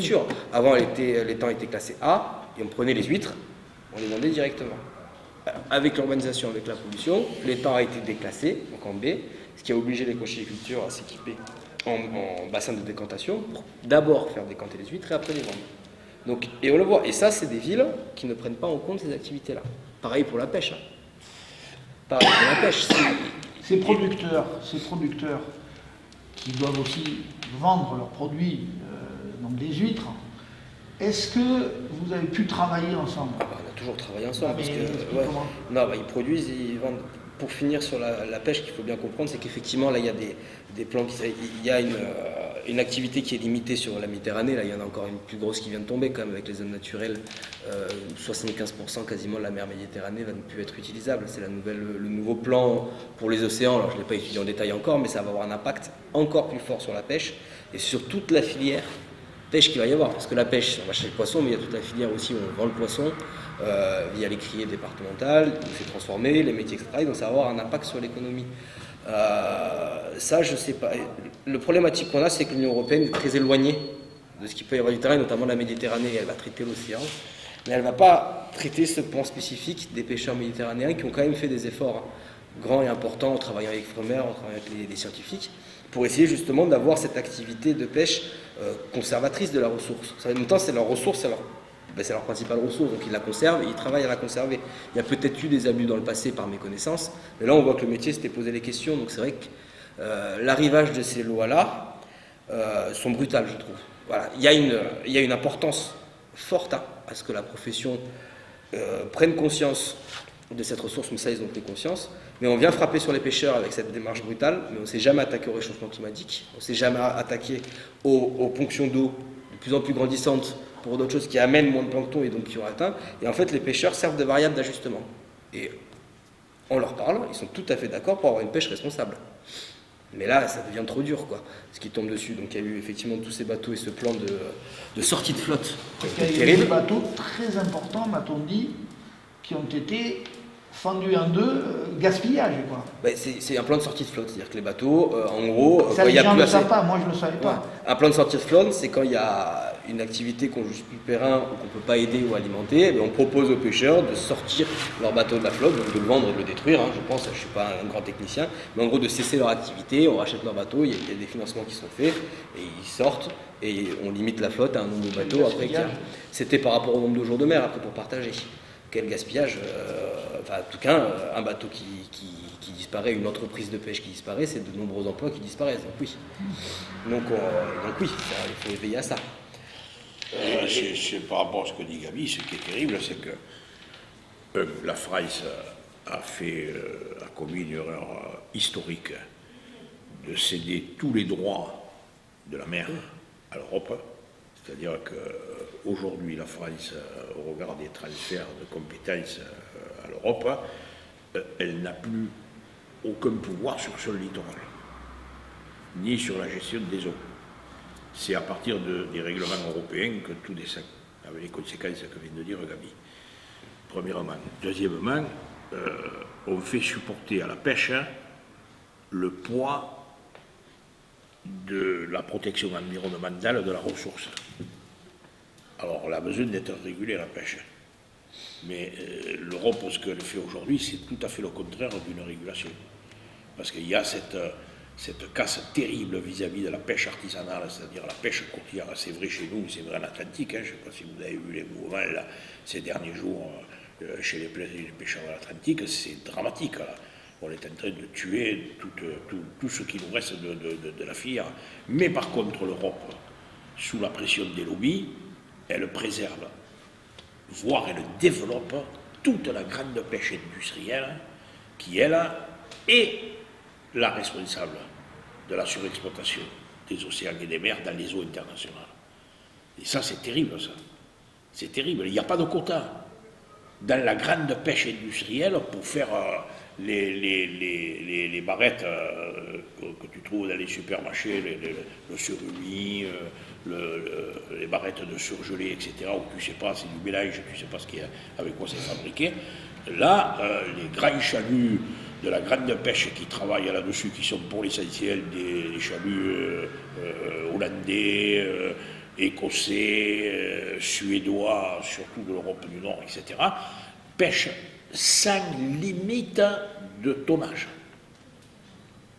culture. Avant, l'étang était classé A, et on prenait les huîtres, on les vendait directement. Avec l'urbanisation, avec la pollution, l'étang a été déclassé, donc en B, ce qui a obligé les conchyliculteurs à s'équiper en bassin de décantation pour d'abord faire décanter les huîtres et après les vendre. Donc, et on le voit. Et ça, c'est des villes qui ne prennent pas en compte ces activités-là. Pareil pour la pêche. Pareil pour la pêche. Ces producteurs qui doivent aussi vendre leurs produits, donc des huîtres, est-ce que vous avez pu travailler ensemble? On a toujours travaillé ensemble. Ils produisent, ils vendent. Pour finir sur la pêche, qu'il faut bien comprendre, c'est qu'effectivement, là, il y a des plans, il y a une activité qui est limitée sur la Méditerranée. Là, il y en a encore une plus grosse qui vient de tomber, quand même, avec les zones naturelles. 75% quasiment de la mer Méditerranée va ne plus être utilisable. C'est le nouveau plan pour les océans. Alors, je ne l'ai pas étudié en détail encore, mais ça va avoir un impact encore plus fort sur la pêche et sur toute la filière pêche qu'il va y avoir. Parce que la pêche, on va chercher le poisson, mais il y a toute la filière aussi où on vend le poisson. Via les criées départementales, où c'est transformé, les métiers, etc. Donc ça va avoir un impact sur l'économie. Ça, je ne sais pas. Le problématique qu'on a, c'est que l'Union européenne est très éloignée de ce qui peut y avoir du terrain, notamment la Méditerranée. Elle va traiter l'océan, mais elle ne va pas traiter ce point spécifique des pêcheurs méditerranéens qui ont quand même fait des efforts grands et importants en travaillant avec Fremer, en travaillant avec les scientifiques, pour essayer justement d'avoir cette activité de pêche conservatrice de la ressource. En même temps, c'est leur ressource, c'est leur principale ressource, donc ils la conservent et ils travaillent à la conserver. Il y a peut-être eu des abus dans le passé par méconnaissance, mais là on voit que le métier s'était posé les questions, donc c'est vrai que l'arrivage de ces lois-là sont brutales, je trouve. Voilà. Il y a une importance forte à ce que la profession prenne conscience de cette ressource, mais ça ils ont pris conscience, mais on vient frapper sur les pêcheurs avec cette démarche brutale, mais on ne s'est jamais attaqué au réchauffement climatique, on ne s'est jamais attaqué aux ponctions d'eau de plus en plus grandissantes, pour d'autres choses qui amènent moins de plancton et donc qui ont atteint. Et en fait, les pêcheurs servent de variable d'ajustement. Et on leur parle, ils sont tout à fait d'accord pour avoir une pêche responsable. Mais là, ça devient trop dur, quoi, ce qui tombe dessus. Donc il y a eu effectivement tous ces bateaux et ce plan de sortie de flotte. Il y a eu des bateaux très importants, m'a-t-on dit, qui ont été fendus en deux, gaspillage, quoi. C'est un plan de sortie de flotte, c'est-à-dire que les bateaux, en gros... Ça, les gens ne le savent pas, moi je ne le savais pas. Ouais. Un plan de sortie de flotte, c'est quand il y a une activité qu'on juge plus périn ou qu'on ne peut pas aider ou alimenter, mais on propose aux pêcheurs de sortir leur bateau de la flotte, donc de le vendre et de le détruire, je pense, je ne suis pas un grand technicien, mais en gros de cesser leur activité, on rachète leur bateau, il y a des financements qui sont faits, et ils sortent, et on limite la flotte à un nombre de bateaux. Après, c'était par rapport au nombre de jours de mer, après pour partager. Quel gaspillage, en tout cas, un bateau qui disparaît, une entreprise de pêche qui disparaît, c'est de nombreux emplois qui disparaissent, donc oui. Donc oui, il faut veiller à ça. C'est par rapport à ce que dit Gabi, ce qui est terrible, c'est que la France a commis une erreur historique de céder tous les droits de la mer à l'Europe. C'est-à-dire qu'aujourd'hui, la France, au regard des transferts de compétences à l'Europe, elle n'a plus aucun pouvoir sur son littoral, ni sur la gestion des eaux. C'est à partir des règlements européens que tout descend, avec les conséquences que vient de dire Gabi. Premièrement. Deuxièmement, on fait supporter à la pêche le poids de la protection environnementale de la ressource. Alors, elle a besoin d'être régulée, la pêche. Mais l'Europe, ce qu'elle fait aujourd'hui, c'est tout à fait le contraire d'une régulation. Parce qu'il y a cette casse terrible vis-à-vis de la pêche artisanale, c'est-à-dire la pêche côtière. C'est vrai chez nous, c'est vrai en Atlantique. Je ne sais pas si vous avez vu les mouvements là, ces derniers jours chez les pêcheurs de l'Atlantique, c'est dramatique. Là. On est en train de tuer tout ce qui nous reste de la filière. Mais par contre, l'Europe, sous la pression des lobbies, elle préserve, voire elle développe toute la grande pêche industrielle qui, elle, est la responsable de la surexploitation des océans et des mers dans les eaux internationales. Et ça, c'est terrible, ça. C'est terrible. Il n'y a pas de quota dans la grande pêche industrielle pour faire les barrettes que tu trouves dans les supermarchés, le surimi, les barrettes de surgelé, etc., où tu ne sais pas, c'est du mélange, tu ne sais pas avec quoi c'est fabriqué. Là, les grands chaluts de la grande pêche qui travaillent là-dessus, qui sont pour l'essentiel des chaluts hollandais, écossais, suédois, surtout de l'Europe du Nord, etc., pêchent sans limite de tonnage.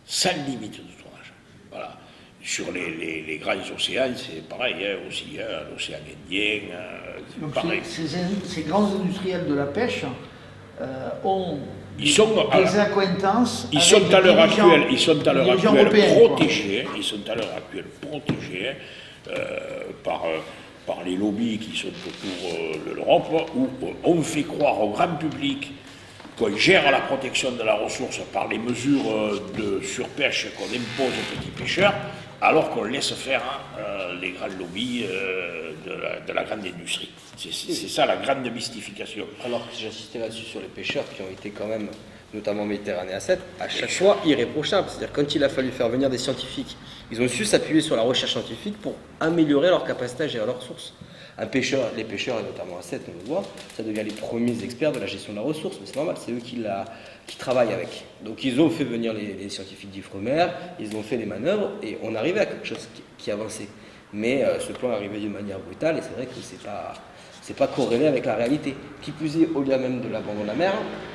Sans limite de tonnage. Voilà. Sur les grands océans, c'est pareil, aussi, l'océan Indien, Donc pareil. ces grands industriels de la pêche ont des accointances. Ils sont à l'heure actuelle protégés par les lobbies qui sont autour de l'Europe, où on fait croire au grand public qu'on gère la protection de la ressource par les mesures de surpêche qu'on impose aux petits pêcheurs, alors qu'on laisse faire les grands lobbies de la grande industrie. C'est ça la grande mystification. Alors que j'insistais là-dessus sur les pêcheurs qui ont été quand même, notamment Méditerranée à 7, à chaque fois irréprochables. C'est-à-dire quand il a fallu faire venir des scientifiques, ils ont su s'appuyer sur la recherche scientifique pour améliorer leur capacité à gérer leurs ressources. Les pêcheurs, et notamment à 7, on le voit, ça devient les premiers experts de la gestion de la ressource, mais c'est normal, c'est eux qui travaillent avec. Donc ils ont fait venir les scientifiques d'Ifremer, ils ont fait des manœuvres, et on arrivait à quelque chose qui avançait. Mais ce plan est arrivé d'une manière brutale, et c'est vrai que c'est pas corrélé avec la réalité. Qui plus est, au-delà même de l'abandon de la mer,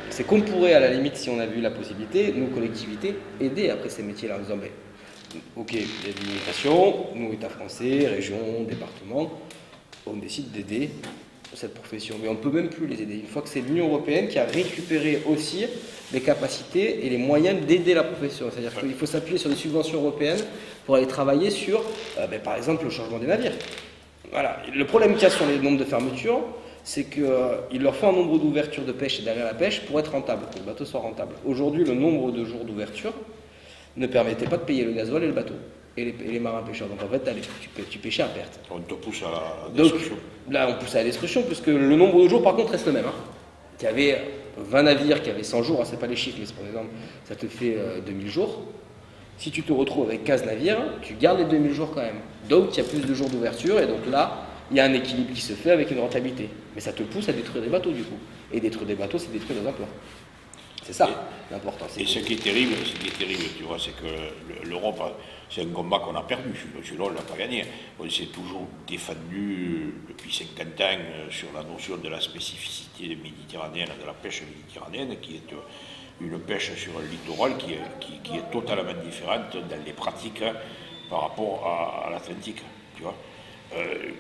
c'est qu'on pourrait, à la limite, si on avait eu la possibilité, nous, collectivités, aider après ces métiers-là en disant, ok, il y a des limitations, nous, État français, région, département, on décide d'aider cette profession. Mais on ne peut même plus les aider. Une fois que c'est l'Union européenne qui a récupéré aussi les capacités et les moyens d'aider la profession. C'est-à-dire qu'il faut s'appuyer sur des subventions européennes pour aller travailler sur, par exemple, le changement des navires. Voilà. Le problème qu'il y a sur les nombres de fermetures, c'est qu'il leur faut un nombre d'ouvertures de pêche et d'arrêt à la pêche pour être rentable, pour que le bateau soit rentable. Aujourd'hui, le nombre de jours d'ouverture ne permettait pas de payer le gasoil et le bateau. Et les marins pêcheurs. Donc en fait, tu pêchais à perte. On te pousse à la destruction. Donc là, on pousse à la destruction, puisque le nombre de jours, par contre, reste le même. Il y avait 20 navires qui avaient 100 jours, c'est pas les chiffres, mais c'est par exemple, ça te fait 2000 jours. Si tu te retrouves avec 15 navires, tu gardes les 2000 jours quand même. Donc il y a plus de jours d'ouverture, et donc là, il y a un équilibre qui se fait avec une rentabilité. Mais ça te pousse à détruire des bateaux, du coup. Et détruire des bateaux, c'est détruire des emplois. C'est ça l'important. Et ce qui est terrible, tu vois, c'est que l'Europe, c'est un combat qu'on a perdu. Celui-là, on ne l'a pas gagné. On s'est toujours défendu depuis 50 ans sur la notion de la spécificité méditerranéenne, de la pêche méditerranéenne, qui est une pêche sur un littoral qui est totalement différente dans les pratiques par rapport à l'Atlantique. Tu vois.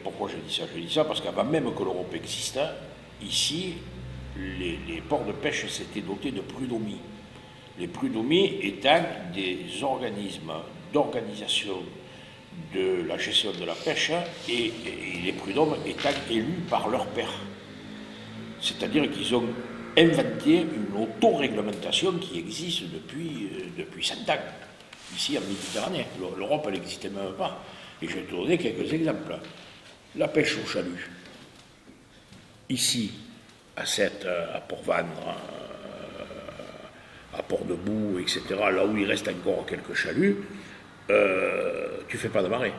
Pourquoi je dis ça? Je dis ça parce qu'avant même que l'Europe existe, ici, les ports de pêche s'étaient dotés de prud'homie. Les prud'homies étant des organismes d'organisation de la gestion de la pêche et les prud'hommes étant élus par leur père. C'est-à-dire qu'ils ont inventé une autoréglementation qui existe depuis 100 ans, ici en Méditerranée. L'Europe, elle n'existait même pas. Et je vais te donner quelques exemples. La pêche au chalut. Ici, à Sète, à Port-Vendre, à Port-de-Bouc, etc., là où il reste encore quelques chaluts, tu ne fais pas de marée.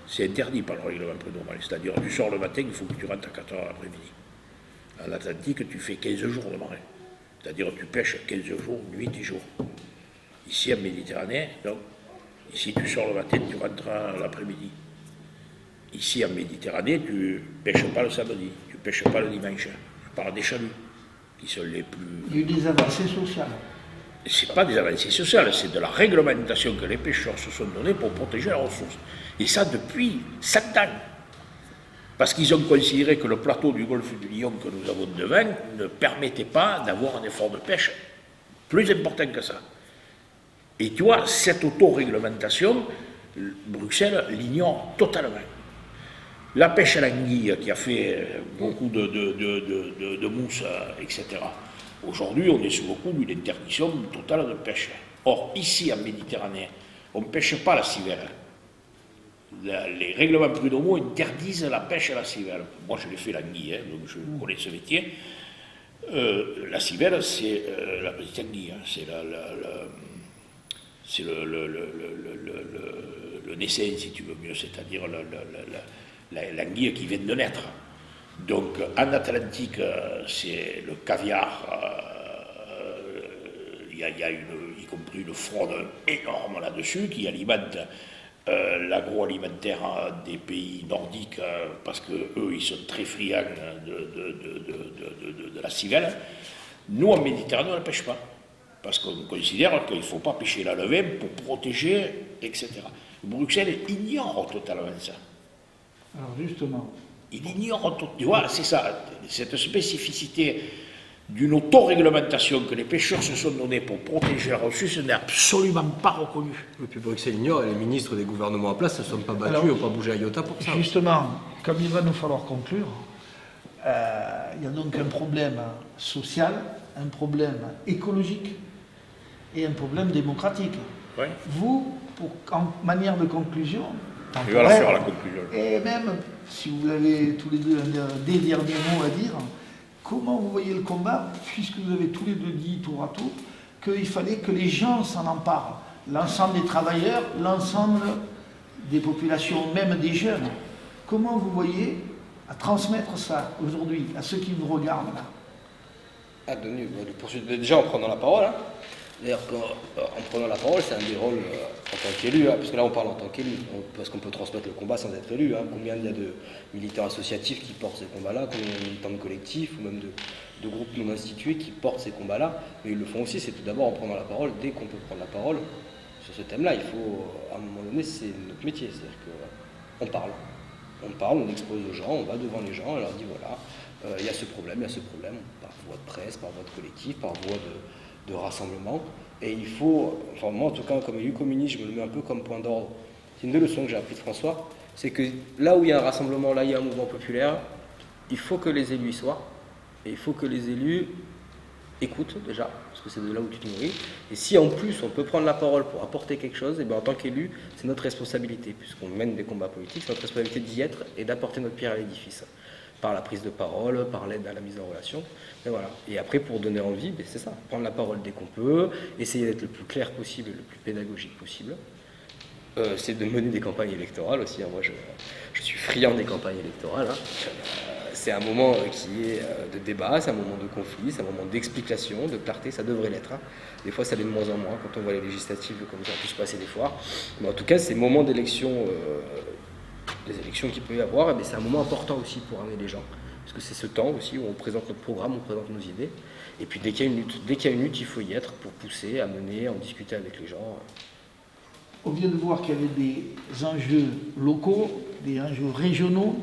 C'est interdit par le règlement prud'homal. C'est-à-dire, tu sors le matin, il faut que tu rentres à 4 heures l'après-midi. En Atlantique, tu fais 15 jours de marée. C'est-à-dire, tu pêches 15 jours, nuit et jour. Ici, en Méditerranée, donc, ici, tu sors le matin, tu rentres l'après-midi. Ici, en Méditerranée, tu ne pêches pas le samedi, tu ne pêches pas le dimanche. Par des chaluts, qui sont les plus... Il y a eu des avancées sociales. Ce n'est pas des avancées sociales, c'est de la réglementation que les pêcheurs se sont donnés pour protéger la ressource. Et ça depuis 100 ans. Parce qu'ils ont considéré que le plateau du golfe du Lion que nous avons devant ne permettait pas d'avoir un effort de pêche plus important que ça. Et tu vois, cette autoréglementation, Bruxelles l'ignore totalement. La pêche à l'anguille, qui a fait beaucoup de mousse, etc. Aujourd'hui, on est sous le coup d'une interdiction totale de pêche. Or, ici, en Méditerranée, on ne pêche pas la civelle. Les règlements prud'homaux interdisent la pêche à la civelle. Moi, je l'ai fait l'anguille, donc je connais ce métier. La civelle, c'est la petite anguille, c'est le naissain, si tu veux mieux, c'est-à-dire l'anguille qui vient de naître. Donc en Atlantique, c'est le caviar, il y a y compris une fraude énorme là-dessus qui alimente l'agroalimentaire des pays nordiques, parce qu'eux, ils sont très friands de la civelle. Nous, en Méditerranée, on ne la pêche pas, parce qu'on considère qu'il ne faut pas pêcher la levée pour protéger, etc. Bruxelles ignore totalement ça. Alors justement. Il ignore totalement. Tu vois, c'est ça, cette spécificité d'une autoréglementation que les pêcheurs se sont donnés pour protéger la ressource, ce n'est absolument pas reconnu. Et puis Bruxelles ignore, et les ministres des gouvernements en place ne se sont pas battus, n'ont pas bougé à iota pour ça. Justement, comme il va nous falloir conclure, il y a donc un problème social, un problème écologique et un problème démocratique. Ouais. Vous, en manière de conclusion, je vais la faire la conclusion. Et même si vous avez tous les deux des derniers mots à dire, comment vous voyez le combat, puisque vous avez tous les deux dit tour à tour qu'il fallait que les gens s'en emparent, l'ensemble des travailleurs, l'ensemble des populations, même des jeunes. Comment vous voyez à transmettre ça aujourd'hui à ceux qui vous regardent là? Déjà en prenant la parole. Hein. D'ailleurs, en prenant la parole, c'est un des rôles en tant qu'élu, hein, parce que là on parle en tant qu'élu, parce qu'on peut transmettre le combat sans être élu. Hein. Combien il y a de militants associatifs qui portent ces combats-là, combien il y a de militants de collectifs ou même de groupes non institués qui portent ces combats-là, mais ils le font aussi, c'est tout d'abord en prenant la parole. Dès qu'on peut prendre la parole sur ce thème-là, il faut, à un moment donné, c'est notre métier, c'est-à-dire qu'on parle. On parle, on expose aux gens, on va devant les gens, on leur dit voilà, il y a ce problème, par voie de presse, par voie de collectif, par voie de rassemblement. Et il faut, enfin moi en tout cas comme élu communiste, je me le mets un peu comme point d'ordre. C'est une des leçons que j'ai appris de François, c'est que là où il y a un rassemblement, là il y a un mouvement populaire, il faut que les élus y soient, et il faut que les élus écoutent déjà, parce que c'est de là où tu te nourris. Et si en plus on peut prendre la parole pour apporter quelque chose, et bien en tant qu'élu, c'est notre responsabilité, puisqu'on mène des combats politiques, c'est notre responsabilité d'y être et d'apporter notre pierre à l'édifice. Par la prise de parole, par l'aide à la mise en relation. Et voilà. Et après, pour donner envie, ben c'est ça, prendre la parole dès qu'on peut, essayer d'être le plus clair possible et le plus pédagogique possible. C'est de mener des campagnes électorales aussi. Hein. Moi, je suis friand des campagnes électorales. Hein. C'est un moment qui est de débat, c'est un moment de conflit, c'est un moment d'explication, de clarté, ça devrait l'être. Hein. Des fois, ça l'est de moins en moins quand on voit les législatives comme ça pu se passer des fois. Mais en tout cas, ces moments d'élection... les élections qu'il peut y avoir, c'est un moment important aussi pour amener les gens. Parce que c'est ce temps aussi où on présente notre programme, on présente nos idées. Et puis dès qu'il y a une lutte, il faut y être pour pousser, amener, en discuter avec les gens. On vient de voir qu'il y avait des enjeux locaux, des enjeux régionaux,